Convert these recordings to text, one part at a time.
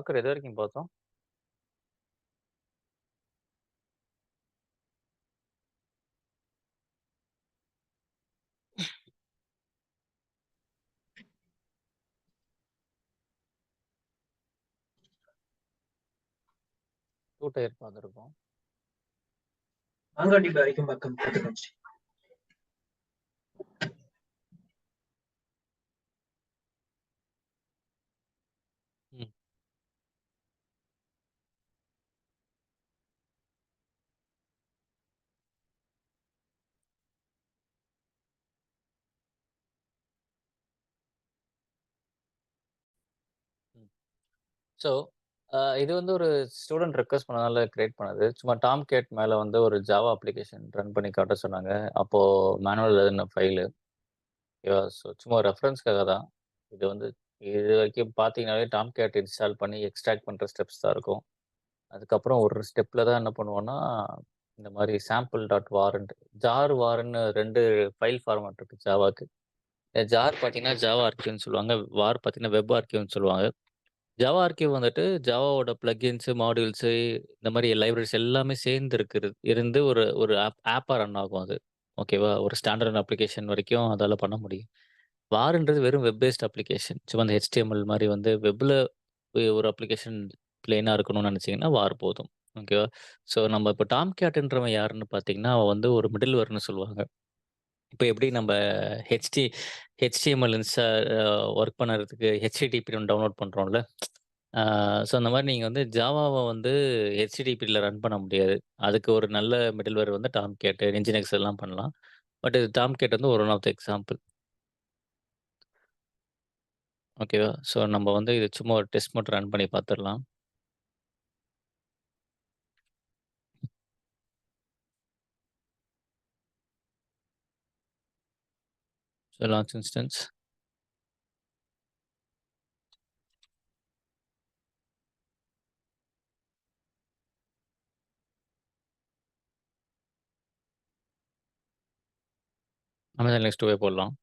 Docker எது வரைக்கும் பார்த்தோம்? டூ டயர் பார்த்துருக்கோம். மாங்காடி வரைக்கும் பக்கம் பார்த்துக்கோச்சு. ம். ம். ஸோ, இது வந்து ஒரு ஸ்டூடண்ட் ரெக்வெஸ்ட் பண்ணனால கிரியேட் பண்ணது. சும்மா டாம் கேட் மேல வந்து ஒரு ஜாவா அப்ளிகேஷன் ரன் பண்ணி காட்ட சொன்னாங்க. அப்போ மேனுவல் எழுதுன ஃபைலு. ஓகேவா? ஸோ சும்மா ரெஃபரன்ஸ்க்காக தான். இது வந்து இதுவரைக்கும் பார்த்தீங்கன்னாவே டாம் கேட் இன்ஸ்டால் பண்ணி எக்ஸ்ட்ராக்ட் பண்ற ஸ்டெப்ஸ் தான் இருக்கும். அதுக்கப்புறம் ஒரு ஸ்டெப்ல தான் என்ன பண்ணுவோம்னா, இந்த மாரி சாம்பிள் டாட் வார்ன்ட்டு ஜார் வார்ன்னு 2 ஃபைல் ஃபார்மேட் இருக்கு ஜாவாக்கு. ஜார் பார்த்தீங்கன்னா, ஜாவா ஆர்க்கிவ்னு சொல்லுவாங்க. வார் பார்த்தீங்கன்னா, வெப் ஆர்க்கிவ்னு சொல்லுவாங்க. ஜாவா ஆர்க்கிவ் வந்துட்டு ஜாவாவோட பிளக்கின்ஸு, மாடியூல்ஸு இந்த மாரி லைப்ரரிஸ் எல்லாமே சேர்ந்து இருந்து ஒரு ஒரு ஆப்பா ரன் ஆகும் அது. ஓகேவா? ஒரு ஸ்டாண்டர்ட் அப்ளிகேஷன் வரைக்கும் அதால பண்ண முடியும். வார்ன்றது வெறும் வெப் பேஸ்ட் அப்ளிகேஷன். சும்மா இந்த HTML மாரி வந்து வெப்ல ஒரு அப்ளிகேஷன் பிளெயினா இருக்கணும்னு நெனச்சீங்கன்னா, வார் போதும். ஓகேவா? ஸோ நம்ம இப்ப டாம் கேட்ன்றவன் யாருன்னு பார்த்தீங்கன்னா, அவன் வந்து ஒரு மிடில்வேர்ன்னு சொல்லுவாங்க. இப்ப எப்படி நம்ப HTML இன்ஸ்டா ஒர்க் பண்ணறதுக்கு HTTP ஒண்ணு டவுன்லோட் பண்றோம்ல. ஆ ஸோ அந்த மாரி நீங்க வந்து ஜாவாவ வந்து HTTPல ரன் பண்ண முடியாது. அதுக்கு ஒரு நல்ல மிடில்வேர் வந்து டாம் கேட், என்ஜினிக்ஸ் எல்லாம் பண்ணலாம். பட் இது டாம் கேட் வந்து ஒன் ஆஃப் த எக்ஸாம்பிள். ஓகேவா? ஸோ நம்ம வந்து இது சும்மா ஒரு டெஸ்ட் மட்டும் ரன் பண்ணி பார்த்துரலாம். So launch instance. Amazon next way போடலாம்.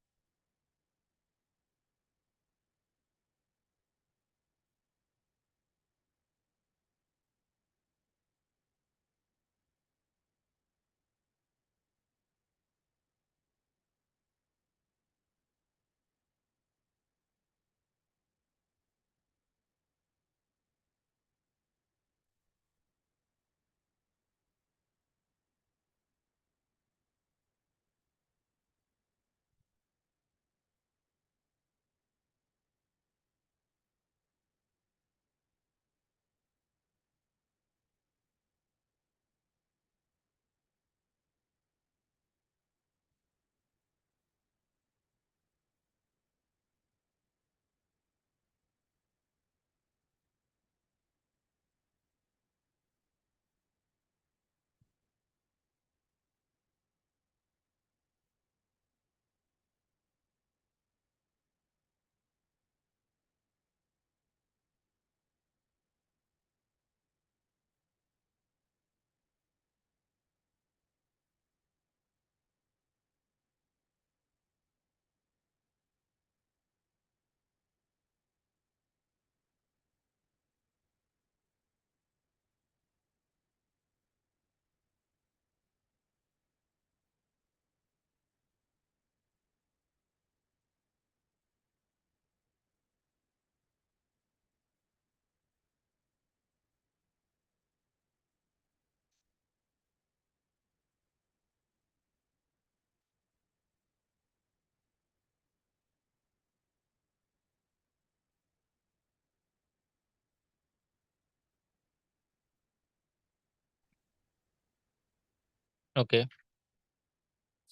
ஓகே.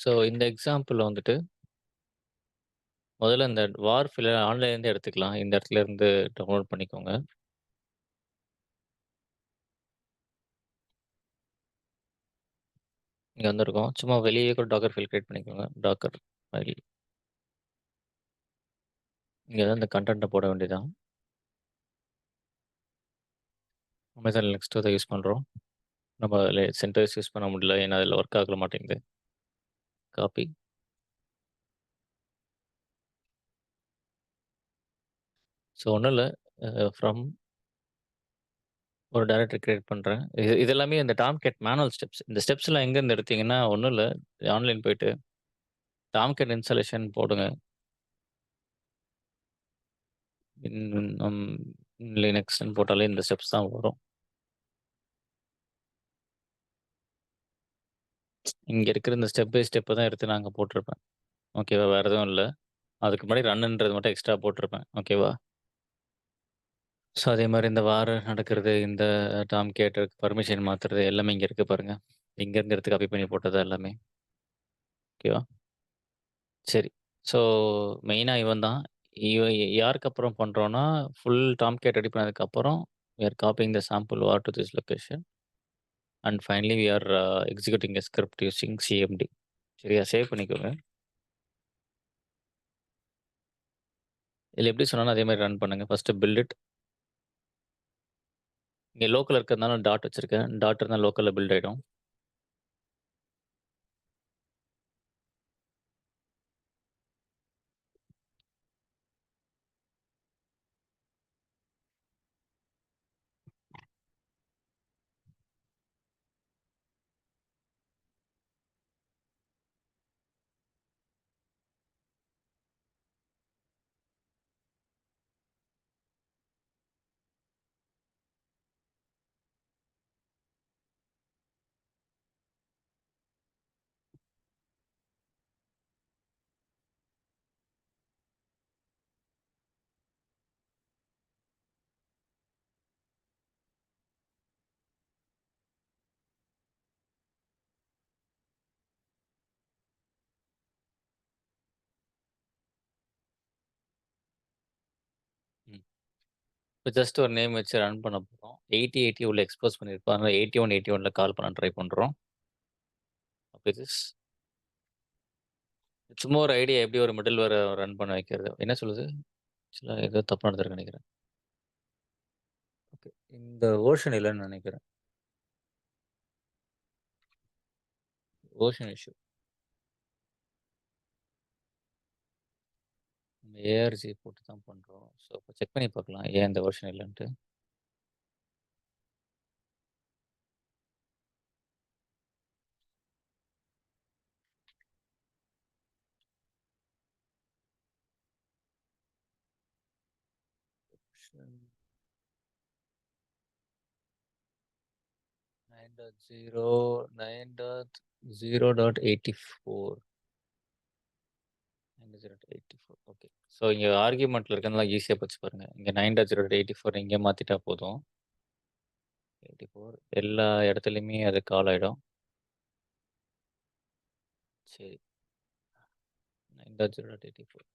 ஸோ இந்த எக்ஸாம்பிள்ல வந்துட்டு, முதல்ல இந்த வார்ஃப்ல ஆன்லைன்லேருந்து எடுத்துக்கலாம். இந்த இடத்துல இருந்து டவுன்லோட் பண்ணிக்கோங்க. இங்க வந்திருக்கும். சும்மா வெளியே கூட டாக்கர் ஃபைல் கிரியேட் பண்ணிக்கோங்க. Docker file. இங்க தான் இந்த கன்டென்ட்ட போட வேண்டியதுதான். அமேசான் நெக்ஸ்ட் தான் யூஸ் பண்றோம். நம்ம அதில சென்டர்ஸ் யூஸ் பண்ண முடியல. ஏன்னா அதில ஒர்க் ஆக மாட்டேங்குது. காப்பி. ஸோ ஒண்ணும் இல்ல. ஃப்ரம் ஒரு டைரக்டரி கிரியேட் பண்றேன். இது எல்லாமே இந்த டாம்கேட் மேனுவல் ஸ்டெப்ஸ். இந்த ஸ்டெப்ஸ்லாம் எங்கருந்து எடுத்தீங்கன்னா, ஒண்ணும் இல்ல. ஆன்லைன் போயிட்டு டாம்கேட் இன்ஸ்டாலேஷன் போடுங்க. நம் லினக்ஸ்ன்னு போட்டாலே இந்த ஸ்டெப்ஸ் தான் வரும். இங்க இருக்கிற இந்த ஸ்டெப் பை ஸ்டெப் தான் எடுத்து நான் அங்க போட்டிருப்பேன். ஓகேவா? வேற எதுவும் இல்ல. அதுக்கு முன்னாடி ரன்னுன்றது மட்டும் எக்ஸ்ட்ரா போட்டிருப்பேன். ஓகேவா? ஸோ அதே மாரி இந்த வார் நடக்கிறது, இந்த டாம்கேட்டுக்கு பர்மிஷன் மாத்துறது எல்லாமே இங்க இருக்கு பாருங்க. இங்கருந்து எடுத்து காப்பி பண்ணி போட்டது தான் எல்லாமே. ஓகேவா? சரி. ஸோ மெயினா இவன் தான். யாருக்கு அப்புறம் பண்றோம்னா, ஃபுல் டாம்கேட் ரெடி பண்ணதுக்கப்புறம், we are copying the sample war to this location and finally we are executing a script using CMD. சரியா? சேவ் பண்ணிக்கோங்க. இதுல எப்படி சொன்னானோ அதே மாரி ரன் பண்ணுங்க. First build it. இங்க லோக்கல்ல இருக்கிறதுனால டாட் வச்சிருக்கேன். டாட் இருந்தா லோக்கல்ல பில்ட் ஆயிடும். ம். இப்ப ஜஸ்ட் ஒரு நேம் வச்சு ரன் பண்ண போறோம். 80, 80 உள்ள எக்ஸ்போஸ் பண்ணியிருப்போம். அதனால 81, 81ல கால் பண்ண ட்ரை பண்றோம். அப்ப இது சும்மா ஒரு ஐடியா எப்படி ஒரு மிடில்வேர ரன் பண்ண வைக்கிறது. என்ன சொல்லுது? ஆக்சுவலா ஏதோ தப்பா நடந்திருக்குன்னு நெனைக்கிறேன். ஓகே. இந்த வெர்ஷன் இல்லன்னு நெனைக்கிறேன். Version issue. நம்ம ஏஆர்ஜி போட்டு தான் பண்றோம். ஸோ அப்ப செக் பண்ணி பார்க்கலாம். ஏன் இந்த வெர்ஷன் இல்லன்ட்டு. Version 9.0 9.0.84 9.0.84 okay. ஸோ இங்க ஆர்குமென்ட்ல இருக்கனால ஈஸியா போச்சு பாருங்க. இங்க 9.0.84 இங்க மாத்திட்டா போதும். 84 எல்லா இடத்துலயுமே அது கால் ஆயிடும். சரி. 9.0.84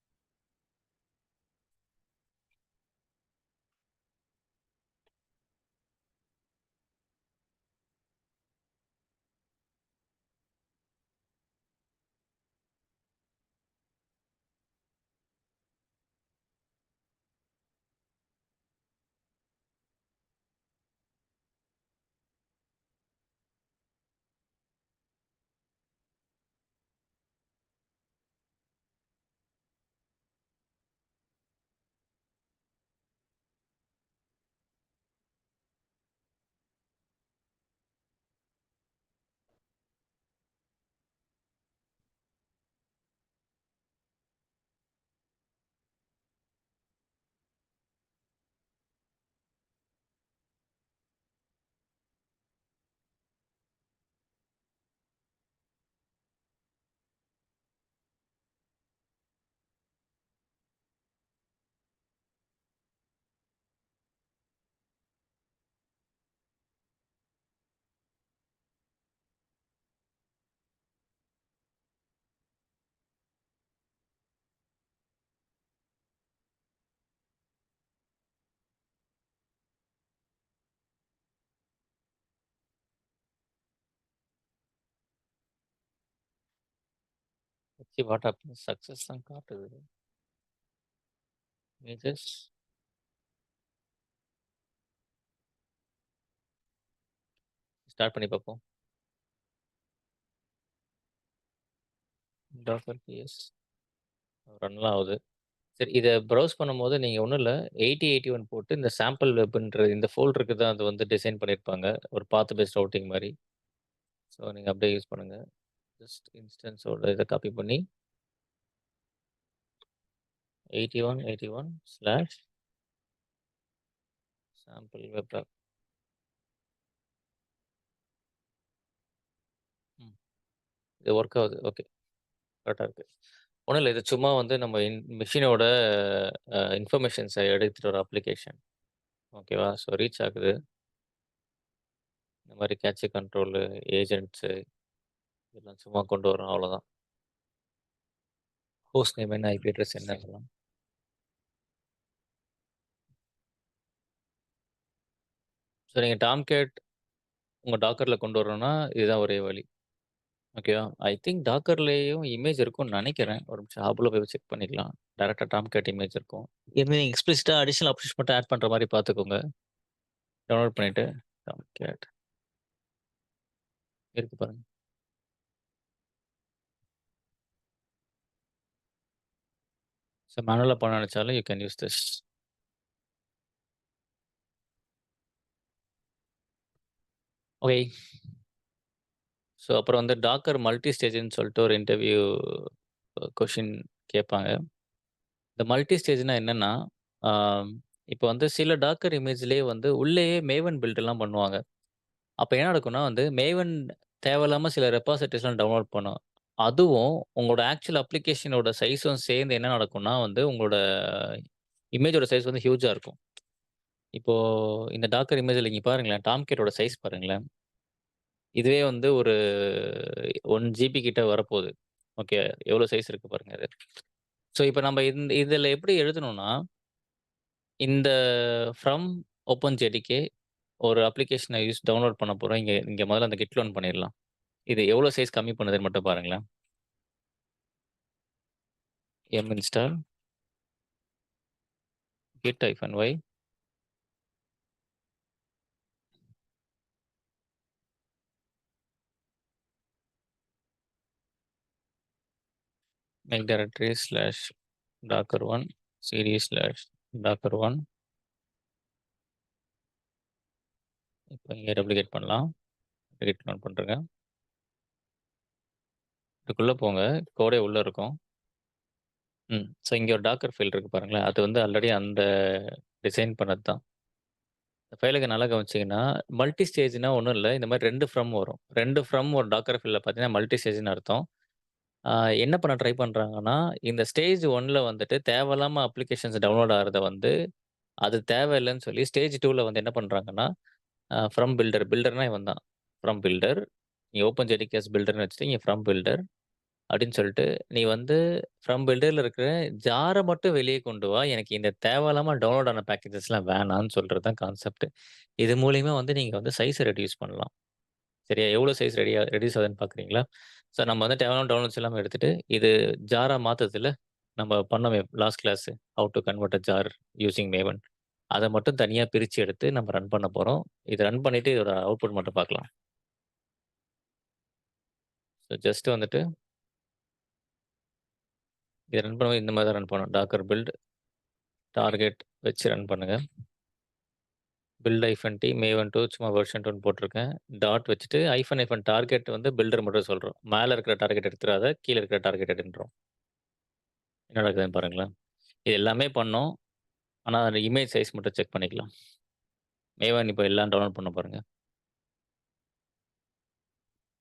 வச்சு வாட் ஹேப்பன்ஸ் சக்சஸ் தான் காட்டுது. மேஜர்ஸ் ஸ்டார்ட் பண்ணி பார்ப்போம். டாக்கர் பிஎஸ் ரன்லாம் ஆகுது. சரி இத ப்ரௌஸ் பண்ணும்போது நீங்க ஒண்ணும் இல்ல. 8081 போட்டு இந்த சாம்பிள் வெப்ன்ற இந்த ஃபோல்டருக்கு தான் அது வந்து டிசைன் பண்ணியிருப்பாங்க. ஒரு பாத் பேஸ்ட் ரூட்டிங் மாரி. ஸோ நீங்க அப்படியே யூஸ் பண்ணுங்க. ஜஸ்ட் இன்ஸ்டன்ஸோட இத காப்பி பண்ணி 8181 ஸ்லாஷ் சாம்பிள் வெப் ஆப். ம். இது ஒர்க் ஆகுது. ஓகே. கரெக்ட்டா இருக்கு. ஒண்ணும் இல்ல. இது சும்மா வந்து நம்ம மெஷினோட இன்ஃபர்மேஷன்ஸ எடுத்துட்டு வர அப்ளிகேஷன். ஓகேவா? ஸோ ரீச் ஆகுது. இந்த மாரி கேட்சி கண்ட்ரோலு, ஏஜென்ட்ஸு இதெல்லாம் சும்மா கொண்டு வரோம் அவ்வளோதான். ஹோஸ்ட் நேம் என்ன, ஐபி அட்ரஸ் என்ன இதெல்லாம். ஸோ நீங்க டாம்கேட் உங்க டாக்கர்ல கொண்டு வரணும்னா, இதுதான் ஒரே வழி. ஓகேவா? ஐ திங்க் டாக்கர்லயும் இமேஜ் இருக்கும்னு நெனைக்கிறேன். ஒரு நிமிஷம் ஹப்ல போய் செக் பண்ணிக்கலாம். டைரக்ட்டா டாம்கேட் இமேஜ் இருக்கும். இது நீங்க எக்ஸ்பிளிசிட்டா அடிஷனல் ஆப்ஷன்ஸ் மட்டும் ஆட் பண்ற மாரி பார்த்துக்கோங்க. டவுன்லோட் பண்ணிட்டு டாம்கேட் இருக்கு பாருங்க. ஸோ மேனுவலா பண்ண நெனச்சாலும் you can use this. Okay. So அப்புறம் வந்து டாக்கர் மல்டி ஸ்டேஜ்ன்னு சொல்லிட்டு ஒரு இன்டர்வியூ கொஸ்டின் கேட்பாங்க. இந்த மல்டி ஸ்டேஜ்னா என்னன்னா, ஆ இப்போ வந்து சில டாக்கர் இமேஜ்லயே வந்து உள்ளேயே மேவன் பில்ட்லாம் பண்ணுவாங்க. அப்ப என்ன நடக்கும்னா வந்து மேவன் தேவையில்லாம சில ரெபாசிட்டரிஸ்லாம் டவுன்லோட் பண்ணும். அதுவும் உங்களோட ஆக்சுவல் அப்ளிகேஷனோட சைஸும் சேர்ந்து என்ன நடக்கும்னா வந்து உங்களோட இமேஜோட சைஸ் வந்து ஹியூஜா இருக்கும். இப்போ இந்த டாக்கர் இமேஜ்ல நீங்க பாருங்களேன், டாம்கேட்டோட சைஸ் பாருங்களேன். இதுவே வந்து ஒரு 1 ஜிபி கிட்ட வரப்போது. ஓகே. எவ்வளோ சைஸ் இருக்கு பாருங்க இது. ஸோ இப்ப நம்ம இதுல எப்படி எழுதணும்னா, இந்த ஃப்ரம் ஓப்பன்ஜேடிகே ஒரு அப்ளிகேஷன டவுன்லோட் பண்ண போறோம். இங்க இங்க முதல்ல அந்த கிட் லோன் பண்ணிறலாம். இது எவ்வளோ சைஸ் கம்மி பண்ணுதுன்னு மட்டும் பாருங்களேன். Install git -y make directory slash docker1 series slash docker1 இப்போ இங்க டூப்ளிகேட் பண்ணலாம். git clone பண்றேங்க. இதுக்குள்ள போங்க. கோடே உள்ள இருக்கும். ஸோ இங்க ஒரு டாக்கர் ஃபைல் இருக்கு பாருங்களேன். அது வந்து ஆல்ரெடி அந்த டிசைன் பண்ணது தான். இந்த ஃபைலுக்கு நல்லா கவனிச்சீங்கன்னா, மல்டி ஸ்டேஜ்னா ஒண்ணும் இல்ல. இந்த மாரி 2 ஃப்ரம் வரும். 2 ஃப்ரம் ஒரு டாக்கர் ஃபைல்ல பார்த்தீங்கன்னா, மல்டி ஸ்டேஜ்ன்னு அர்த்தம். ஆ என்ன பண்ண ட்ரை பண்றாங்கன்னா, இந்த ஸ்டேஜ் 1ல வந்துட்டு தேவையில்லாம அப்ளிகேஷன்ஸ் டவுன்லோட் ஆகுறத வந்து, அது தேவையில்லன்னு சொல்லி ஸ்டேஜ் 2ல வந்து என்ன பண்றாங்கன்னா, ஃப்ரம் பில்டர் பில்டர்னா இவன் தான். ஃப்ரம் பில்டர் நீ ஓப்பன் ஜேடிகே பில்டர்ன்னு வச்சுட்டு, இங்க ஃப்ரம் பில்டர் அப்படின்னு சொல்லிட்டு, நீ வந்து ஃப்ரம் பில்டர்ல இருக்கிற ஜார மட்டும் வெளிய கொண்டு வா. எனக்கு இந்த தேவையில்லாம டவுன்லோட் ஆன பேக்கேஜஸ்லாம் வேணான்னு சொல்றது தான் கான்செப்ட். இது மூலியமா வந்து நீங்க வந்து சைஸ ரெடியூஸ் பண்ணலாம். சரியா? எவ்வளோ சைஸ் ரெடியூஸ் ஆகுதுன்னு பார்க்குறீங்களா? ஸோ நம்ம வந்து தேவையான டவுன்லோட்ஸ் எல்லாமே எடுத்துட்டு, இது ஜாரா மாத்துதுல்ல, நம்ம பண்ணோமே last class how to convert a jar using Maven. அத மட்டும் தனியா பிரிச்சு எடுத்து நம்ம ரன் பண்ண போறோம். இத ரன் பண்ணிட்டு இதோட அவுட்புட் மட்டும் பார்க்கலாம். ஸோ ஜஸ்ட் வந்துட்டு இத ரன் பண்ணும்போது இந்த மாரி தான் ரன் பண்ணணும். டாக்கர் பில்ட் டார்கெட் வச்சு ரன் பண்ணுங்க. பில்ட் -t மேவன் 2 சும்மா வெர்ஷன் 2ன்னு போட்டுருக்கேன். டாட் வச்சுட்டு டார்கெட் வந்து பில்டர் மட்டும் சொல்றோம். மேல இருக்கிற டார்கெட் எடுத்துறாத, கீழ இருக்கிற டார்கெட் எடுன்றோம். என்ன நடக்குதுன்னு பாருங்களேன். இது எல்லாமே பண்ணோம். ஆனா, அந்த இமேஜ் சைஸ் மட்டும் செக் பண்ணிக்கலாம். மேவன் இப்ப எல்லாம் டவுன்லோட் பண்ண பாருங்க.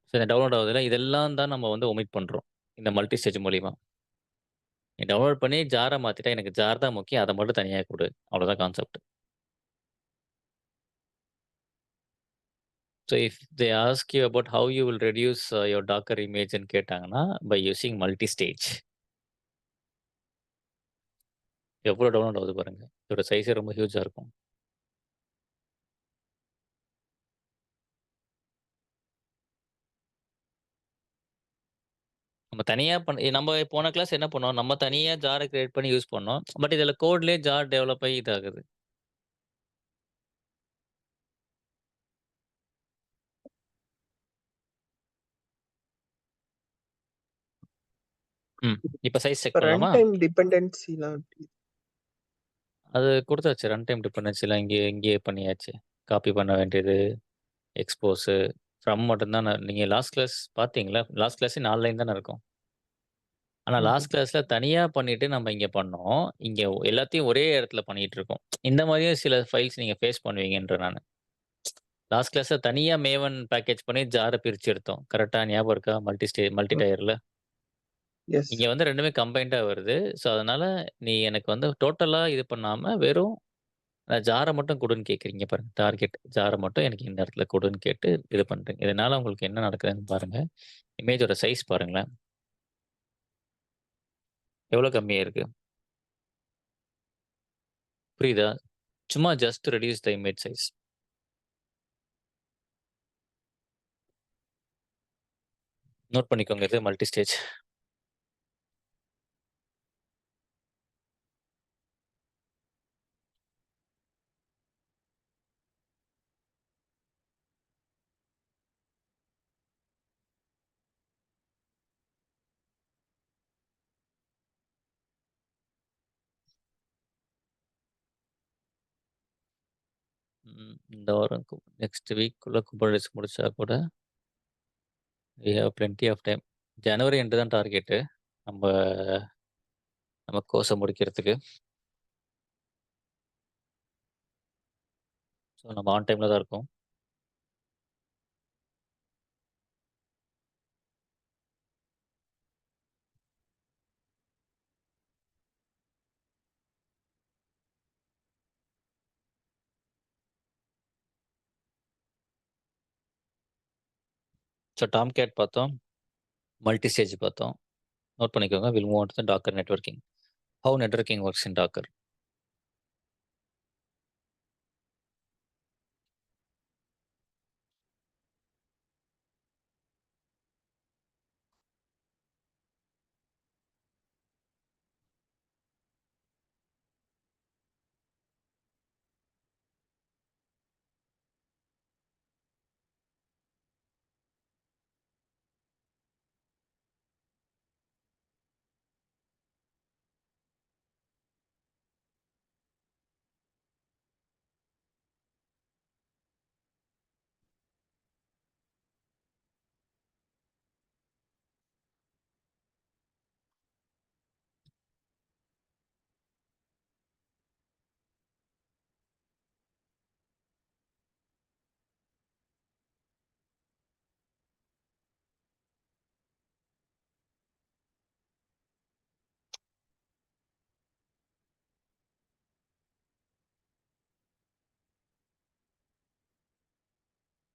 ஸோ இந்த டவுன்லோட் ஆகுதுல்ல, இதெல்லாம் தான் நம்ம வந்து ஒமிட் பண்றோம். இந்த மல்டி ஸ்டேஜ் மூலியமா. நீ டவுன்லோட் பண்ணி ஜாரா மாத்திட்ட. எனக்கு ஜார் தான் முக்கியம். அத மட்டும் தனியா குடு. அவ்வளோதான் concept. So if they ask you about how you will reduce your docker இமேஜ்ன்னு கேட்டாங்கன்னா, பை யூசிங் மல்டி ஸ்டேஜ். எவ்வளோ டவுன்லோட் ஆகுது பாருங்க. இதோட சைஸே ரொம்ப ஹியூஜா இருக்கும். நம்ம போன கிளாஸ் என்ன பண்ணோம்? நம்ம தனியா ஜார கிரியேட் பண்ணி யூஸ் பண்ணோம். பட் இதுல கோட்லயே ஜார் டெவலப் ஆயி இதாகுது. ம். இப்ப சைஸ் செக் இப்ப ரன் பண்ணலாமா? டைம் டிபெண்டன்சிலாம் எப்படி? அது குடுத்தாச்சு. ரன் டைம் டிபெண்டன்சிலாம் இங்கேயே பண்ணியாச்சு. காப்பி பண்ண வேண்டியது, எக்ஸ்போஸு, ஃப்ரம் மட்டும் தான் நீங்க லாஸ்ட் கிளாஸ் பார்த்தீங்களா? லாஸ்ட் கிளாஸே 4 லைன் தானே இருக்கும். ஆனா ம்ஹ்ம். லாஸ்ட் கிளாஸ்ல தனியா பண்ணிட்டு நம்ம இங்க பண்ணோம். இங்க எல்லாத்தையும் ஒரே இடத்துல பண்ணிட்டு இருக்கோம். இந்த மாரியும் சில ஃபைல்ஸ் நீங்க ஃபேஸ் பண்ணுவீங்கன்றேன் நானு. லாஸ்ட் கிளாஸ்ல தனியா மேவன் பேக்கேஜ் பண்ணி ஜார பிரிச்சு எடுத்தோம். கரெக்ட்டா ஞாபகம் இருக்கா? மல்டி ம். டயர்ல. எஸ். இங்க வந்து 2மே கம்பைன்டா வருது. ஸோ, அதனால நீ எனக்கு வந்து டோட்டலா இது பண்ணாம வெறும் ஜார மட்டும் குடுன்னு கேட்கிறீங்க பாருங்க. டார்கெட் ஜார மட்டும் எனக்கு இந்த இடத்துல குடுன்னு கேட்டு இது பண்றீங்க. இதனால உங்களுக்கு என்ன நடக்குதுன்னு பாருங்க. இமேஜோட சைஸ் பாருங்களேன். எவ்வளோ கம்மியா இருக்கு. புரியுதா? சும்மா just reduce the image size. Note பண்ணிக்கோங்க இது மல்டி ஸ்டேஜ். இந்த வாரம் நெக்ஸ்ட் வீக்குள்ள கும்பாபிஷேகம் முடிச்சா கூட we have plenty of time. ஜனவரி எண்டு தான் டார்கெட்டு. நம்ப நம்ம கோர்ஸ முடிக்கிறதுக்கு. ஸோ நம்ம ஆன் டைம்ல தான் இருக்கோம். ஸோ டாம் கேட் பார்த்தோம். மல்டி ஸ்டேஜ் பார்த்தோம். நோட் பண்ணிக்கோங்க. Will move on to the Docker networking. How networking works in Docker.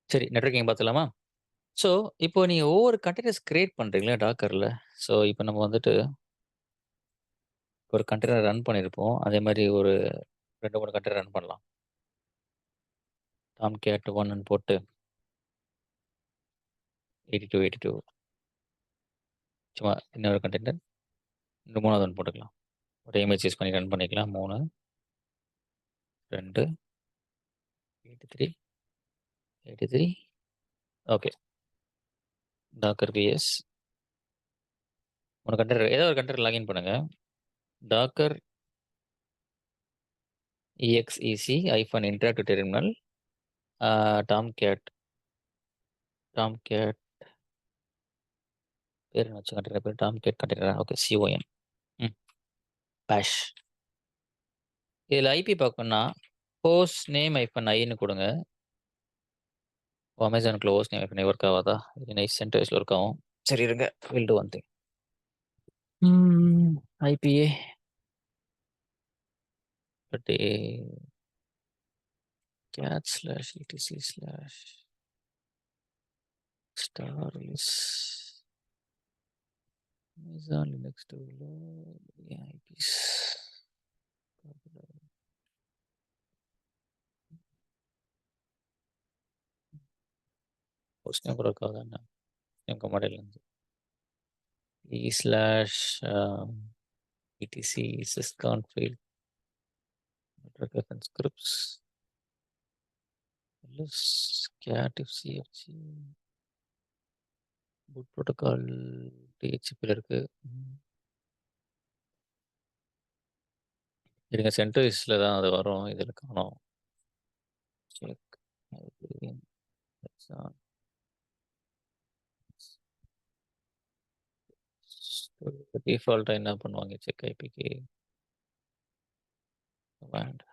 சரி நெட்வொர்க்கிங் பார்த்துடலாமா? ஸோ இப்போ நீங்க ஒவ்வொரு கன்டெய்னர்ஸ் கிரியேட் பண்றீங்களா டாக்கர்ல. ஸோ இப்போ நம்ம வந்துட்டு ஒரு கன்டெய்னர் ரன் பண்ணியிருப்போம். அதே மாரி ஒரு 2, 3 கன்டெய்னர் ரன் பண்ணலாம். டாம் கேட் 1ன்னு போட்டு 82, 82 சும்மா இன்னொரு கன்டெய்னர். இந்த 3வது ஒண்ணு போட்டுக்கலாம். ஒரு இமேஜ் யூஸ் பண்ணி ரன் பண்ணிக்கலாம். 3, 2, 83, 83 ஓகே. டாக்கர் விஎஸ் 3 கன்டெய்னர் ஏதோ ஒரு கன்டெய்னர் லாகின் பண்ணுங்க. Docker exec -interactive terminal Tomcat Tomcat பேர் என்ன வச்சு கன்டெய்னர் பேர் டாம்கேட் கன்டெய்னரா? ஓகே CON ம் பேஷ். இதில ஐபி பார்க்கணும்னா ஹோஸ்ட் நேம் -iன்னு குடுங்க. அமேசானுக்குள்ள ஹோஸ்ட் நேம் -i ஒர்க் ஆவாதா? இது நைஸ் சென்டர்ஸ்ல ஒர்க் ஆகும். சரி இருங்க. Will do one thing. Hmm IP a but cat/etc/star Amazon Linux tool IPs host name work ஆகுதா என்ன? எங்க மாடல்லேருந்து e/etc sysconfig network scripts ls cat fcfg boot protocol DHCP ல இருக்கு. இருங்க சென்டோஸ்ல தான் அது வரும். இதுல காணோம். செக் ஐபி எக்ஸான் டிஃபால்ட்டா என்ன பண்ணுவாங்க செக் ஐபிக்கு? கமாண்ட்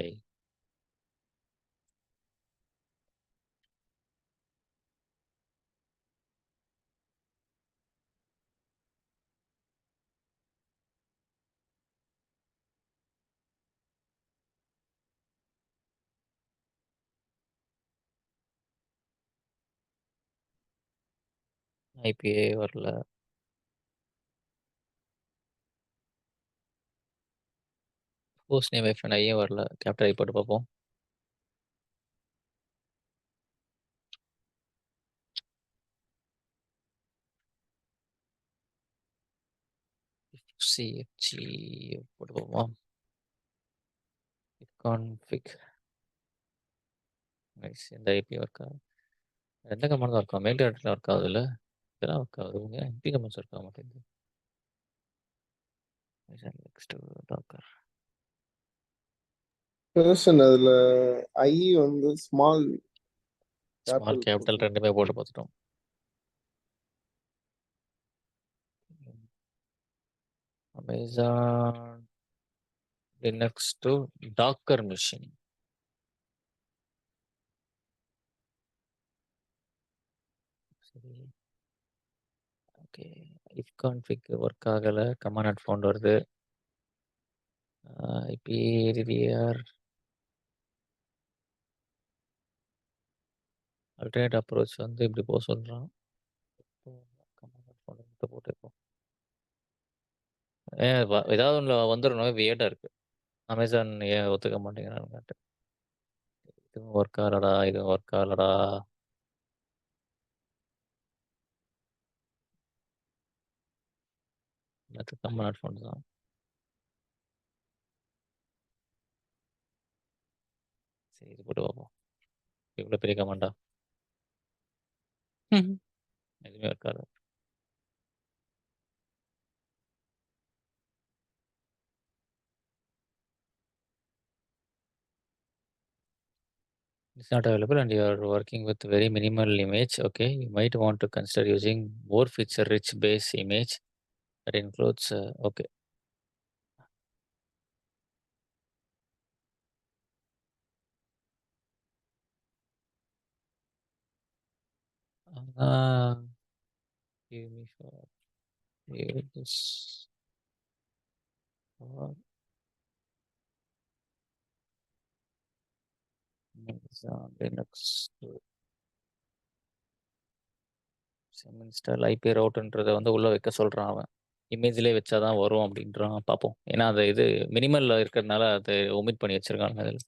ஐ ஐபிஏ வரல. ஹோஸ்ட் நேம் ஐஃபன் ஐயே வரல. கேப்டல் ஐ போட்டு பார்ப்போம். சிஎஃப்ஜி போட்டு பார்ப்போம். Config nice. இந்த ஐபி ஒர்க் ஆகும். எந்த கமாண்ட் தான் இருக்கும்? மெயில் டேரக்டரியில் ஒர்க் ஆகுதுல்ல? இதெல்லாம் ஒர்க் ஆகுது. உங்க எம்பி கமாண்ட்ஸ் ஒர்க் ஆக மாட்டேங்குது. நெக்ஸ்ட் டாக்கர் பெர்சன் அதுல ஐ வந்து ஸ்மால் ஸ்மால் கேபிட்டல் ரெண்டுமே போட்டு பார்த்துட்டோம். Amazon Linux to Docker machine. சரி ஓகே. இஃப் கான்ஃபிக் ஒர்க் ஆகலை. கமாண்ட் நாட் ஃபவுண்ட் வருது. ஐபி டிடிஆர் அல்டர்னேட் அப்ரோச் வந்து இப்படி போக சொல்கிறான். கமாண்ட் நாட் ஃபவுண்ட் மட்டும் போட்டுருக்கோம். ஏதாவது ஒன்று வந்துடும். வியர்டாக இருக்கு. அமேசான் ஏன் ஒத்துக்க மாட்டேங்கிறாங்க? இதுவும் ஒர்க் ஆகலடா, இதுவும் ஒர்க் ஆகலடா. எனக்கு கம்ம நாட் ஃபோன் தான். சரி இது போட்டு பார்ப்போம். இவ்வளோ பெரிய கமாண்டா? எதுவுமே ஒர்க் ஆகல. It's not available and you are working with very minimal image. Okay, you might want to consider using more feature-rich base image that includes. Okay. Give me for this. For Amazon Linux install IP ரவுட்ன்றதை வந்து உள்ள வைக்க சொல்றான் அவன். இமேஜ்லேயே வச்சாதான் வரும் அப்படின்றான். பார்ப்போம். ஏன்னா அது இது மினிமல்ல இருக்கிறதுனால அதை ஒமிட் பண்ணி வச்சிருக்காங்க அதில்.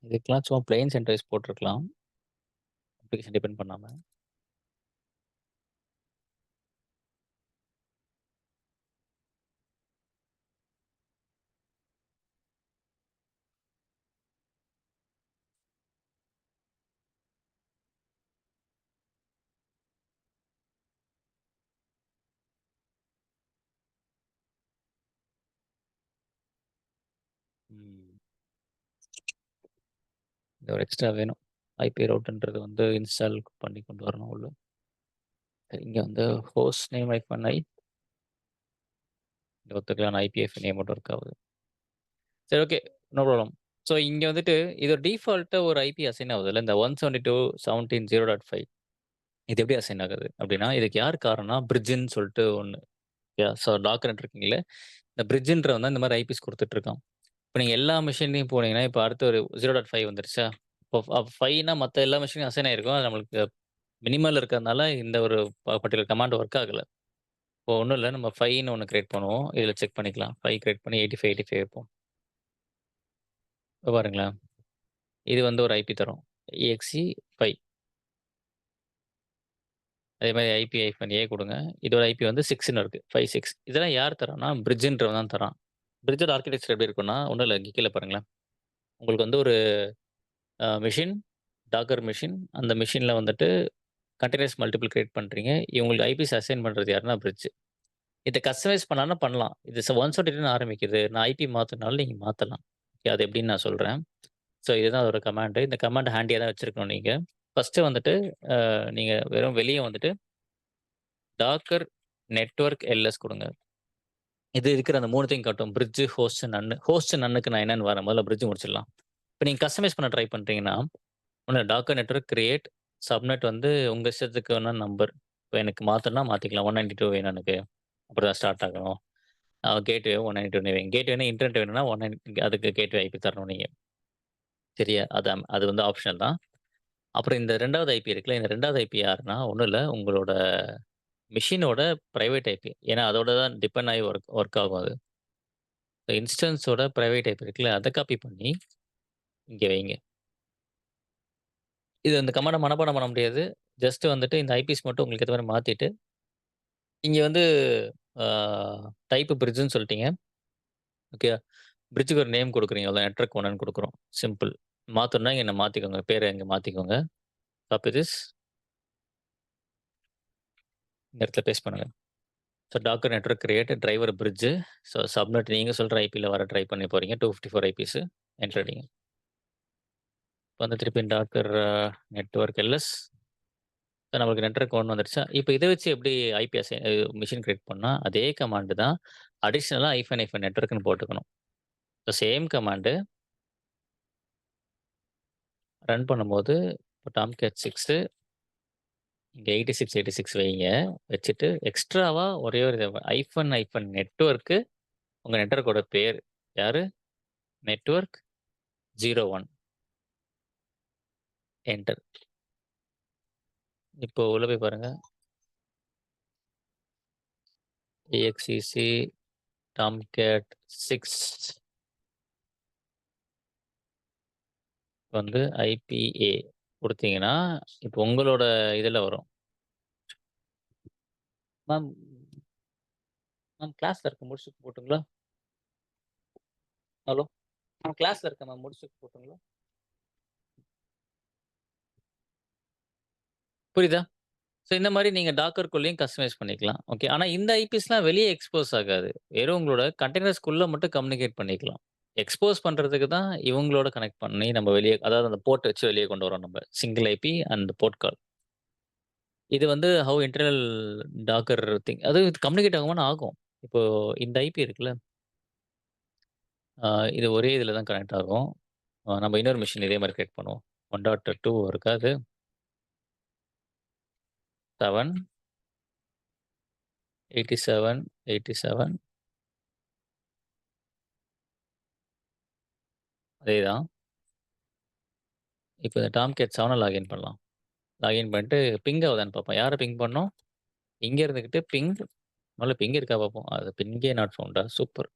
இதுக்கெல்லாம் சும்மா பிளெயின் சென்டர்ஸ் போட்டிருக்கலாம். அப்ளிகேஷன் டிபெண்ட் பண்ணாம. இந்த ஒரு எக்ஸ்ட்ரா வேணும். ஐபி ரவுட்டர்ன்றது வந்து இன்ஸ்டால் பண்ணி கொண்டு வரணும் உள்ள. இங்க வந்து ஹோஸ்ட் நேம் -i இங்க ஒத்துக்கலாம். ஐபிஎஃப் நேம் மட்டும் ஒர்க் ஆகுது. சரி, ஓகே. No problem. ஸோ இங்க வந்துட்டு இது டிஃபால்ட்டா ஒரு ஐபி அசைன் ஆகுதுல்ல. இந்த 172.17.0.5 இது எப்படி அசைன் ஆகுது அப்படின்னா, இதுக்கு யார் காரணம்னா பிரிட்ஜ்ன்னு சொல்லிட்டு ஒண்ணு. ஸோ டாக்கர் இருக்கீங்கல்ல, இந்த பிரிட்ஜ்ன்றவன் தான் இந்த மாரி ஐபிஸ் குடுத்துட்டு இருக்கான். இப்ப நீங்க எல்லா மெஷின்லயும் போனீங்கன்னா, இப்ப அடுத்து ஒரு 0.5 வந்துருச்சா? இப்போ 5னா மத்த எல்லா மெஷினும் அசைன் ஆயிருக்கும். அது நம்மளுக்கு மினிமல் இருக்கிறதுனால இந்த ஒரு பர்ட்டிகுலர் கமாண்ட் ஒர்க் ஆகல. இப்போ ஒண்ணும் இல்ல. நம்ம 5ன்னு ஒண்ணு கிரியேட் பண்ணுவோம். இதுல செக் பண்ணிக்கலாம். 5 கிரியேட் பண்ணி 85 வைப்போம். இப்ப பாருங்களேன். இது வந்து ஒரு ஐபி தரும். exe 5. அதே மாரி IP-A குடுங்க. இதோட ஐபி வந்து 6ன்னு இருக்கு. 56 இதெல்லாம் யார் தரான்னா, பிரிட்ஜ்ன்றவன் தான் தரான். பிரிட்ஜோட ஆர்க்கிடெக்சர் எப்படி இருக்கும்னா, ஒண்ணும் இல்ல. இங்க கீழ பாருங்களேன். உங்களுக்கு வந்து ஒரு மெஷின், டாக்கர் மெஷின். அந்த மெஷின்ல வந்துட்டு கன்டெய்னர்ஸ் மல்டிபிள் கிரியேட் பண்றீங்க. இவங்களுக்கு ஐபிஸ் அசைன் பண்றது யாருன்னா பிரிட்ஜ். இத கஸ்டமைஸ் பண்ணலாம்னா பண்ணலாம். இது 172ன்னு ஆரம்பிக்குது. நான் ஐபி மாத்தணும்னாலும் நீங்க மாத்தலாம். ஓகே. அது எப்படின்னு நான் சொல்றேன். ஸோ இதுதான் அதோட கமாண்ட். இந்த கமாண்ட் ஹேண்டியா தான் வச்சிருக்கணும் நீங்க. ஃபர்ஸ்ட்டு வந்துட்டு நீங்க வெறும் வெளிய வந்துட்டு டாக்கர் நெட்வொர்க் எல்எஸ் குடுங்க. இது இருக்கிற அந்த 3த்தையும் காட்டும். Bridge, host, none. ஹோஸ்ட், நன்னுக்கு நான் என்னன்னு வரேன். முதல்ல பிரிட்ஜ் முடிச்சிடலாம். இப்ப நீங்க கஸ்டமைஸ் பண்ண ட்ரை பண்றீங்கன்னா, ஒண்ணு டாக்கர் நெட்வொர்க் கிரியேட், சப்நெட் வந்து உங்க இஷ்டத்துக்கு வேணா நம்பர். இப்ப எனக்கு மாத்தணும்னா மாத்திக்கலாம். 192 வேணும் எனக்கு. அப்படிதான் ஸ்டார்ட் ஆகணும். கேட்வே 192 வைங்க. கேட்வேனா இன்டர்நெட் வேணும்னா 190 அதுக்கு கேட்வே ஐபி தரணும் நீங்க. சரியா? அது வந்து ஆப்ஷனல் தான். அப்புறம் இந்த 2வது ஐபி இருக்குல்ல, இந்த 2வது ஐபி யாருன்னா, ஒண்ணும் இல்ல. உங்களோட மெஷினோட பிரைவேட் ஐபி. ஏன்னா அதோட தான் டிபெண்ட் ஆயி ஒர்க் ஒர்க் ஆகும் அது. இன்ஸ்டன்ஸோட பிரைவேட் ஐபி இருக்குல்ல, அத காப்பி பண்ணி இங்க வைங்க. இது அந்த கமாண்ட மனப்பாடம் பண்ண முடியாது. ஜஸ்ட் வந்துட்டு இந்த ஐபிஸ் மட்டும் உங்களுக்கு ஏத்த மாரி மாத்திட்டு, இங்க வந்து ஆ டைப் பிரிட்ஜ்ன்னு சொல்ட்டீங்க. ஓகே. பிரிட்ஜ்க்கு ஒரு நேம் குடுக்குறீங்க. அவ்வளோதான். நெட்வொர்க் 1ன்னு குடுக்குறோம். சிம்பிள். மாத்தணும்னா இங்க மாத்திக்கோங்க. பேர இங்க மாத்திக்கோங்க. Copy this. இந்த இடத்துல பேஸ்ட் பண்ணுங்க. So Docker network create driver bridge. So subnet நீங்க சொல்ற ஐபில வர ட்ரை பண்ண போறீங்க. 254 ஐபிஸ். என்டர் அடிங்க. இப்ப வந்து திருப்பி டாக்கர் நெட்வொர்க் எல்எஸ். நமக்கு நெட்வொர்க் 1 வந்துருச்சா? இப்ப இத வச்சு எப்படி ஐபி மெஷின் கிரியேட் பண்ணா, அதே கமாண்ட் தான். அடிஷனலா -, நெட்வொர்க்ன்னு போட்டுக்கணும். சேம் கமாண்ட் ரன் பண்ணும்போது டாம்கேட் 6 இங்க 86, 86 வைங்க. வச்சுட்டு எக்ஸ்ட்ராவா ஒரே ஒரு நெட்வொர்க் உங்க நெட்வொர்க்கோட பேர் யாரு? Network 01 enter. இப்போ உள்ள போய் பாருங்க. exec டாம்கேட் 6 வந்து ஐபிஏ குடுத்தீங்கன்னா, இப்போ உங்களோட இதுல வரும். மேம் மேம் கிளாஸ்ல இருக்கேன். முடிச்சுட்டு போட்டுங்களா? ஹலோ? மேம் கிளாஸ்ல இருக்கேன் மேம். முடிச்சுட்டு போட்டுங்களா? புரியுதா? ஸோ இந்த மாரி நீங்க டாக்கர்க்குள்ளேயும் கஸ்டமைஸ் பண்ணிக்கலாம். ஓகே. ஆனா இந்த ஐபிஸ்லாம் வெளிய எக்ஸ்போஸ் ஆகாது. வெறும் உங்களோட கண்டெய்னர்ஸ்குள்ள மட்டும் கம்யூனிகேட் பண்ணிக்கலாம். எக்ஸ்போஸ் பண்றதுக்கு தான் இவங்களோட கனெக்ட் பண்ணி நம்ம வெளிய அதாவது அந்த போர்ட் வச்சு வெளிய கொண்டு வரோம் நம்ம. சிங்கிள் ஐபி அண்ட் போர்ட் கால். இது வந்து ஹவ் இன்டர்னல் டாக்கர் திங் அது கம்யூனிகேட் ஆகுமானா ஆகும். இப்போ இந்த ஐபி இருக்குல்ல, அ இது ஒரே இதுல தான் கனெக்ட் ஆகும். நம்ம இன்னொரு மெஷின் இதே மாரி கிரியேட் பண்ணுவோம். 1.2 இருக்கா அது? 7, 87, 87 அதேதான். இப்ப இந்த டாம்கேட் 7 லாகின் பண்ணலாம். லாகின் பண்ணிட்டு பிங் ஆவுதான்னு பார்ப்போம். யார பிங் பண்ணோம்? இங்க இருந்துகிட்டு பிங் முதல்ல பிங் இருக்கா பார்ப்போம். அது பிங்கே நாட் ஃபவுண்டா? சூப்பர்.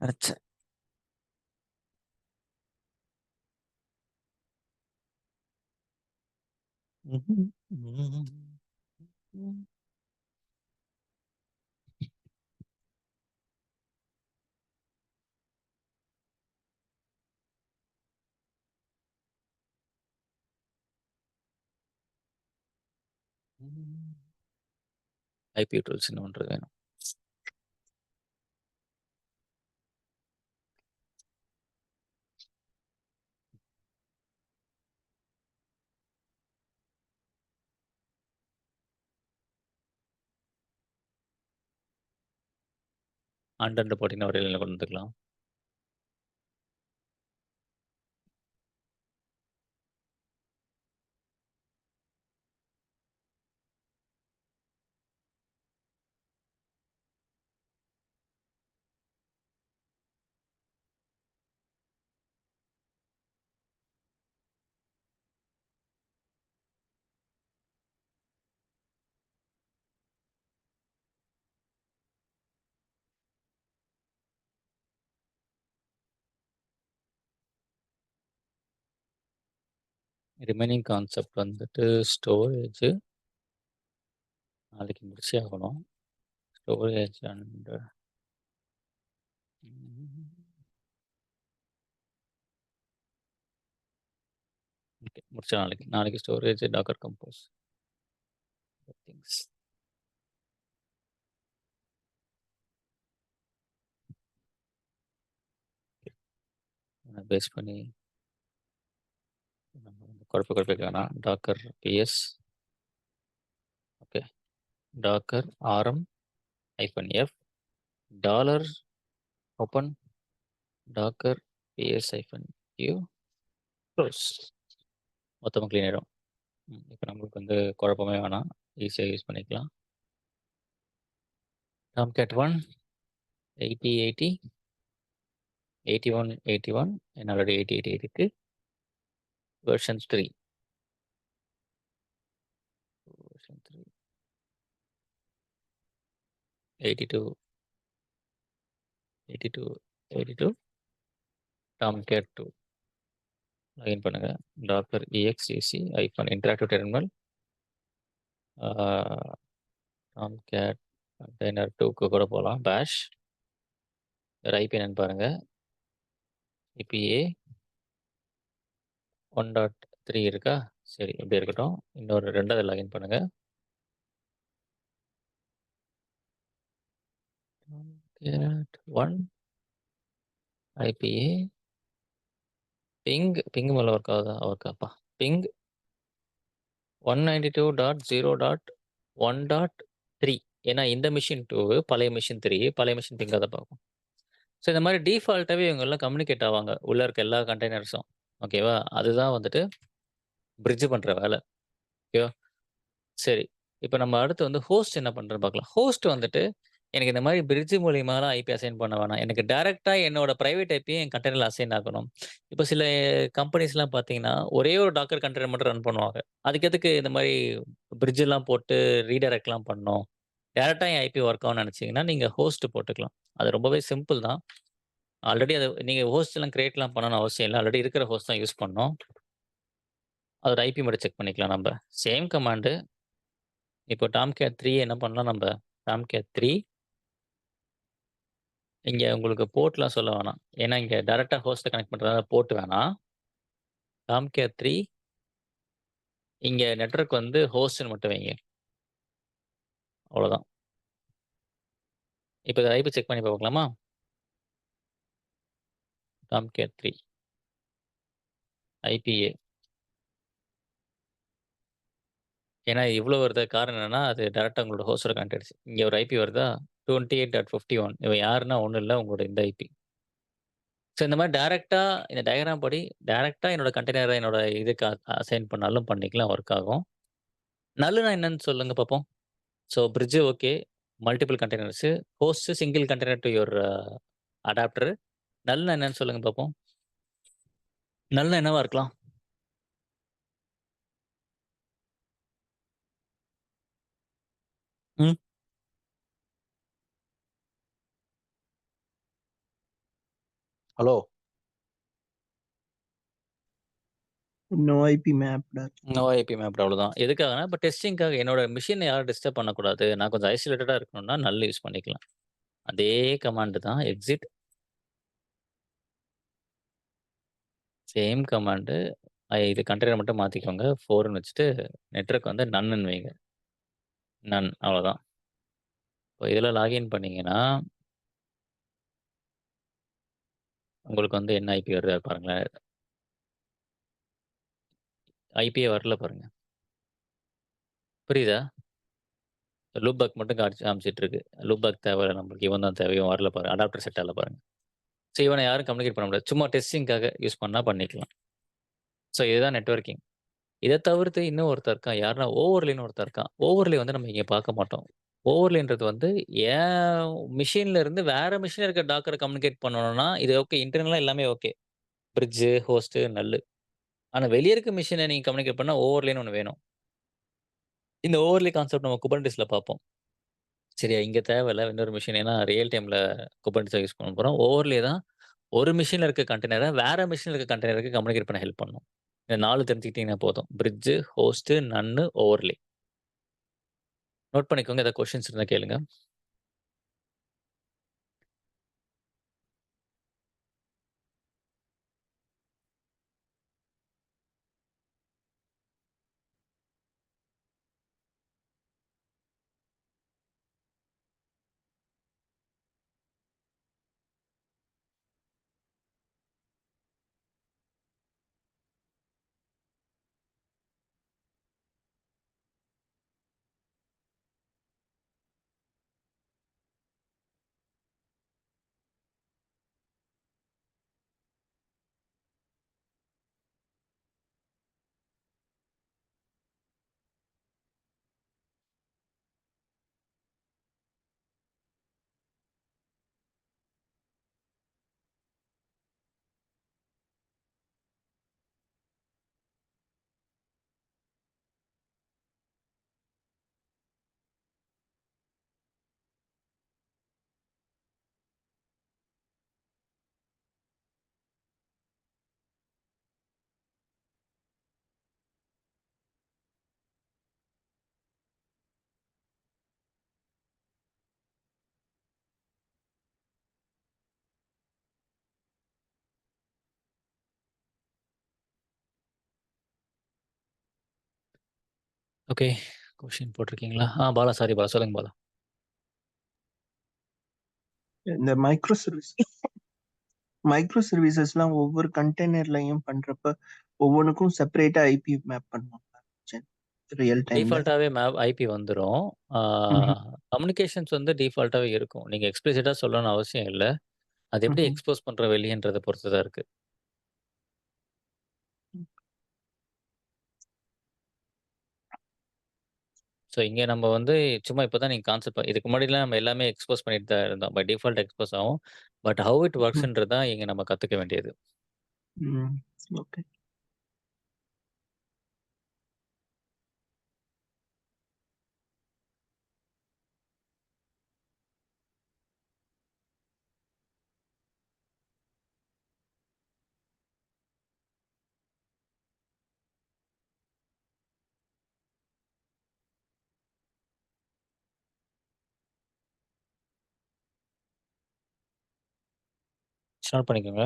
அடச்சே! ம்ஹ்ம். ம். ஐபி டூல்ஸ்ன்னு ஒன்று வேணும். அண்டர்ன்னு போட்டீங்கன்னா ஒரு லைன்ல கொண்டு வந்துக்கலாம். ரிமைனிங் கான்செப்ட் வந்துட்டு ஸ்டோரேஜ் நாளைக்கு முடிச்சே ஆகணும். ஸ்டோரேஜ் அண்ட் ஓகே முடிச்சா நாளைக்கு storage Docker compose things face பண்ணி குழப்பிக்க வேணாம். Docker PS okay Docker RM -f dollar open Docker PS -u close மொத்தமாக க்ளீன் ஆயிடும். இப்போ நம்மளுக்கு வந்து குழப்பமே வேணாம், ஈஸியாக யூஸ் பண்ணிக்கலாம். டாம்கேட் 1 80 80 81 81 என்னோட 88 இருக்கு. வெர்ஷன்ஸ் 3 வெர்ஷன் 3 82 82 82 டாம்கேட் 2 லாகின் பண்ணுங்க. டாக்கர் exec ஐஃபன் இன்டராக்டிவ் டெர்மினல் டாம்கேட் கண்டெய்னர் 2க்கு கூட போகலாம். பேஷ் வேறு ஐபி என்னன்னு பாருங்க. IPA 1.3 இருக்கா? சரி இப்படி இருக்கட்டும். இன்னொரு ரெண்டாவது லாகின் பண்ணுங்க. டாம்கேட் 1 IPA பிங் மேலே ஒர்க் ஆகுதா? ஒர்க்காப்பா பிங் 192.0.1.3 ஏன்னா இந்த மிஷின் 2 பழைய மிஷின் 3 பழைய மிஷின் பிங்காக தான் பார்க்கும். ஸோ இந்த மாதிரி டிஃபால்ட்டாகவே இவங்க எல்லாம் கம்யூனிகேட் ஆவாங்க உள்ளே இருக்க எல்லா கண்டெய்னர்ஸும். ஓகேவா? அதுதான் வந்துட்டு பிரிட்ஜ் பண்ணுற வேலை. ஓகேவா? சரி இப்போ நம்ம அடுத்து வந்து ஹோஸ்ட் என்ன பண்ணுறோன்னு பார்க்கலாம். ஹோஸ்ட் வந்துட்டு எனக்கு இந்த மாதிரி பிரிட்ஜ் மூலியமாலாம் ஐபி அசைன் பண்ண வேணாம். எனக்கு டைரெக்டாக என்னோட பிரைவேட் ஐபியை என் கண்டெய்னரில் அசைன் ஆகணும். இப்போ சில கம்பெனிஸ்லாம் பார்த்தீங்கன்னா ஒரே ஒரு டாக்கர் கண்டெய்னர் மட்டும் ரன் பண்ணுவாங்க. அதுக்கு எதுக்கு இந்த மாதிரி பிரிட்ஜெல்லாம் போட்டு ரீடைரக்ட்லாம் பண்ணணும். டைரெக்டா என் ஐபி ஒர்க் ஆகும்னு நினைச்சீங்கன்னா, நீங்க ஹோஸ்ட் போட்டுக்கலாம். அது ரொம்பவே சிம்பிள் தான். ஆல்ரெடி அத நீங்க ஹோஸ்ட்லாம் கிரியேட்லாம் பண்ணணும்னு அவசியம் இல்ல. ஆல்ரெடி இருக்கிற ஹோஸ்ட் தான் யூஸ் பண்ணணும். அதோட ஐபி மட்டும் செக் பண்ணிக்கலாம் நம்ப. சேம் கமாண்டு இப்போ டாம்கேட் 3 என்ன பண்ணலாம் நம்ப, டாம்கேட் 3 இங்க உங்களுக்கு போர்ட்லாம் சொல்ல வேணாம். ஏன்னா, இங்க டைரக்ட்டா ஹோஸ்ட்ட கனெக்ட் பண்றதுனால போர்ட் வேணாம். டாம்கேட் 3 இங்க நெட்வொர்க் வந்து ஹோஸ்ட்ன்னு மட்டும் வைங்க. அவ்வளோதான். இப்ப இத ஐபி செக் பண்ணி பார்க்கலாமா? டாம்கேட் 3 ஐபிஏ ஏன்னா இவ்ளோ வருது காரணம் என்னன்னா, அது டைரக்ட்டா உங்களோட ஹோஸ்டோட கனெக்ட் ஆயிடுச்சு. இங்க ஒரு ஐபி வருதா? 28.51 இவன் யாருன்னா ஒண்ணும் இல்ல உங்களோட இந்த ஐபி. ஸோ இந்த மாரி டைரக்ட்டா இந்த டயகிராம் படி டைரக்ட்டா என்னோட கண்டெய்னர என்னோட இதுக்கு அசைன் பண்ணாலும் பண்ணிக்கலாம் ஒர்க் ஆகும். நல்லுனா என்னன்னு சொல்லுங்க பாப்போம்? So bridge okay. Multiple containers, host single container to your adapter. நல்னா என்னன்னு சொல்லுங்க பாப்போம்? நல்னா என்னவா இருக்கலாம்? Hmm. Hello. No IP mapped. No IP mapped அவ்வளோதான். எதுக்காகன்னா, இப்ப டெஸ்டிங்காக என்னோட மெஷின யாரும் டிஸ்டர்ப் பண்ணக்கூடாது. நான் கொஞ்சம் ஐசோலேட்டடா இருக்கணும்னா நல் யூஸ் பண்ணிக்கலாம். அதே கமாண்ட் தான் எக்ஸிட். சேம் கமாண்டு இது கண்டெய்னர் மட்டும் மாத்திக்கோங்க. 4ன்னு வச்சுட்டு நெட்வொர்க் வந்து நன்னுன்னு வைங்க. நன் அவ்வளோதான். இப்போ இதில லாகின் பண்ணீங்கன்னா உங்களுக்கு வந்து என்ன ஐபி வருதா பாருங்களேன். ஐபியே வரல பாருங்க. புரியுதா? லூப் பேக் மட்டும் காமிச்சிட்டு இருக்கு. லூப் பேக் தேவையில்ல நம்மளுக்கு. இவன் தான் தேவை. இவன் வரல பாருங்க. அடாப்டர் செட் ஆகல பாருங்க. ஸோ இவன யாரும் கம்யூனிகேட் பண்ண முடியாது. சும்மா டெஸ்டிங்க்காக யூஸ் பண்ணா பண்ணிக்கலாம். ஸோ இதுதான் நெட்வொர்க்கிங். இத தவிர்த்து இன்னும் ஒருத்தன் இருக்கான். யாருன்னா ஓவர்லேன்னு ஒருத்தன் இருக்கான். ஓவர்லே வந்து நம்ம இங்க பார்க்க மாட்டோம். ஓவர்லேன்றது வந்து என் மெஷின்ல இருந்து வேற மெஷின்ல இருக்க டாக்கர கம்யூனிகேட் பண்ணணும்னா, இது ஓகே. இன்டர்னலா எல்லாமே ஓகே. பிரிட்ஜ், ஹோஸ்ட், நல். ஆனா வெளிய இருக்க மெஷின நீங்க கம்யூனிகேட் பண்ணா ஓவர்லேன்னு ஒண்ணு வேணும். இந்த ஓவர்லே கான்செப்ட் நம்ம குபர்னெட்டிஸ்ல பார்ப்போம். சரியா, இங்க தேவையில்ல. இன்னொரு மெஷின் ஏன்னா ரியல் டைம்ல குபர்னெட்டிஸ யூஸ் பண்ண போறோம். ஓவர்லே தான் ஒரு மெஷின்ல இருக்க கண்டெய்னர வேற மெஷின்ல இருக்க கண்டெய்னருக்கு கம்யூனிகேட் பண்ண ஹெல்ப் பண்ணும். இந்த 4 தெரிஞ்சுக்கிட்டீங்கன்னா போதும். Bridge, host, none, overlay. Note பண்ணிக்கோங்க. ஏதாவது கொஸ்டின்ஸ் இருந்தா கேளுங்க. ஓகே. கொஸ்டின் போட்டிருக்கீங்களா? பாலா சாரி பாலா. சொல்லுங்க பாலா. இந்த மைக்ரோ சர்வீசஸ்லாம் ஒவ்வொரு கண்டெய்னர்லயும் பண்றப்ப ஒவ்வொன்றுக்கும் செப்பரேட்டா ஐபி மேப் பண்ணுவாங்க ரியல் டைம்ல. டிஃபால்ட்டாவே ஐபி வந்துரும். ஆ கம்யூனிகேஷன்ஸ் வந்து டிஃபால்ட்டாவே இருக்கும். நீங்க எக்ஸ்பிளிசிட்டா சொல்லணும்னு அவசியம் இல்ல. அது எப்படி எக்ஸ்போஸ் பண்ற வெளியன்றத பொறுத்து தான் இருக்கு. ஸோ இங்க நம்ம வந்து சும்மா இப்ப தான் நீங்க கான்செப்ட் இதுக்கு முன்னாடிலாம் நம்ம எல்லாமே எக்ஸ்போஸ் பண்ணிட்டு தான் இருந்தோம். பை டிஃபால்ட் எக்ஸ்போஸ் ஆகும். பட் ஹவ் இட் வொர்க்ஸ்ன்றது தான் இங்க நம்ம கத்துக்க வேண்டியது. ஓகே. ஸ்டார்ட் பண்ணிக்கோங்க.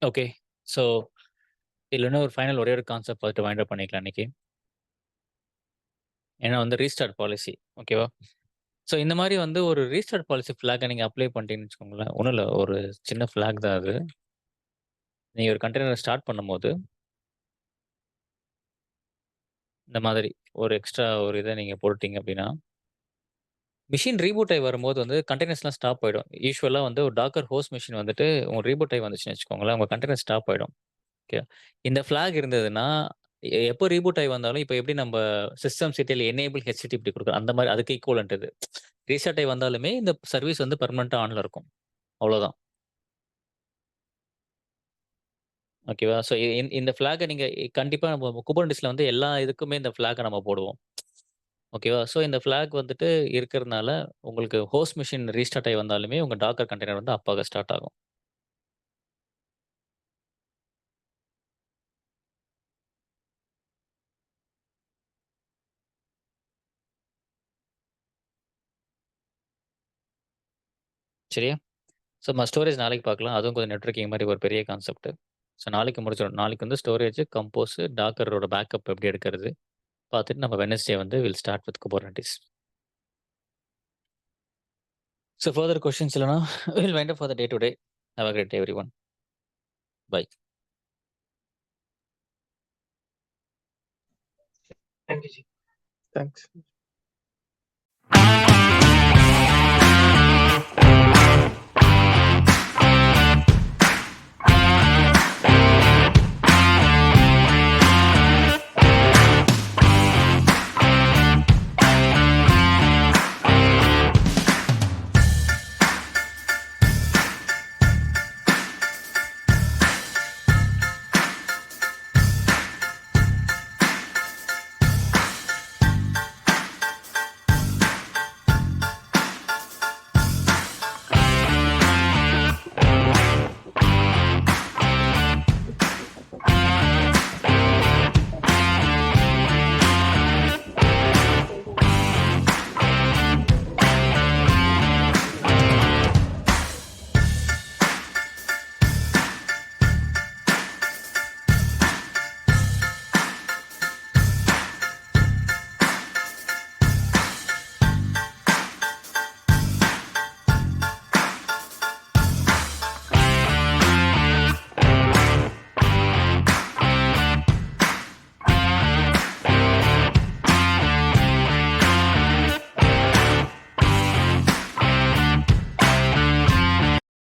ஓகே. ஸோ இதுல இன்னும் ஒரு ஃபைனல் ஒரே ஒரு கான்செப்ட் பார்த்துட்டு வைண்ட் அப் பண்ணிக்கலாம் இன்னைக்கு. ஏன்னா வந்து ரீஸ்டார்ட் பாலிசி. ஓகேவா? ஸோ இந்த மாரி வந்து ஒரு ரீஸ்டார்ட் பாலிசி ஃபிளாக்க நீங்க அப்ளை பண்ணிட்டீங்கன்னு வச்சுக்கோங்களேன். ஒண்ணும் இல்ல. ஒரு சின்ன ஃபிளாக் தான் அது. நீங்க ஒரு கண்டெய்னர ஸ்டார்ட் பண்ணும்போது, இந்த மாதிரி ஒரு எக்ஸ்ட்ரா ஒரு இத நீங்க போட்டுட்டீங்க அப்டின்னா, மெஷின் ரீபூட் ஆயி வரும்போது வந்து கண்டெய்னர்ஸ்லாம் ஸ்டாப் ஆயிடும். யூசுவலா வந்து ஒரு டாக்கர் ஹோஸ்ட் மெஷின் வந்துட்டு உங்களுக்கு ரீபூட் ஆயி வந்துச்சுன்னு வச்சுக்கோங்களேன், உங்க கண்டெய்னர் ஸ்டாப் ஆயிடும். ஓகே. இந்த ஃபிளாக் இருந்ததுன்னா, எப்போ ரீபூட் ஆயி வந்தாலும், இப்ப எப்படி நம்ப சிஸ்டம் சிட்டில எனேபிள் ஹெச்டிடிபி குடுக்குறோம். அந்த மாரி அதுக்கு ஈக்குவலன்ட் இது. ரீஸ்டார்ட் ஆயி வந்தாலுமே இந்த சர்வீஸ் வந்து பெர்மனன்ட்டா ஆன்ல இருக்கும். அவ்வளோதான். ஓகேவா? ஸோ இந்த ஃபிளாக நீங்க கண்டிப்பா நம்ம குபர்நெட்டிஸ்ல வந்து எல்லா இதுக்குமே இந்த ஃபிளாக நம்ம போடுவோம். ஓகேவா? ஸோ இந்த ஃபிளாக் வந்துட்டு இருக்கிறதுனால, உங்களுக்கு ஹோஸ்ட் மெஷின் ரீஸ்டார்ட் ஆயி வந்தாலுமே, உங்க டாக்கர் கண்டெய்னர் வந்து அப்ப ஸ்டார்ட் ஆகும். சரியா? ஸோ நம்ம ஸ்டோரேஜ் நாளைக்கு பார்க்கலாம். அதுவும் கொஞ்சம் நெட்வொர்க்கிங் மாரி ஒரு பெரிய கான்செப்ட். ஸோ நாளைக்கு முடிச்சிடும். நாளைக்கு வந்து ஸ்டோரேஜ், கம்போஸ், டாக்கரோட பேக்கப் எப்படி எடுக்கிறது பார்த்துட்டு நம்ம வெட்னஸ்டே வந்து will start with Kubernetes. So further questions இல்லன்னா will wind up for the day today. Have a great day everyone. Bye. Thank you ji. Thanks.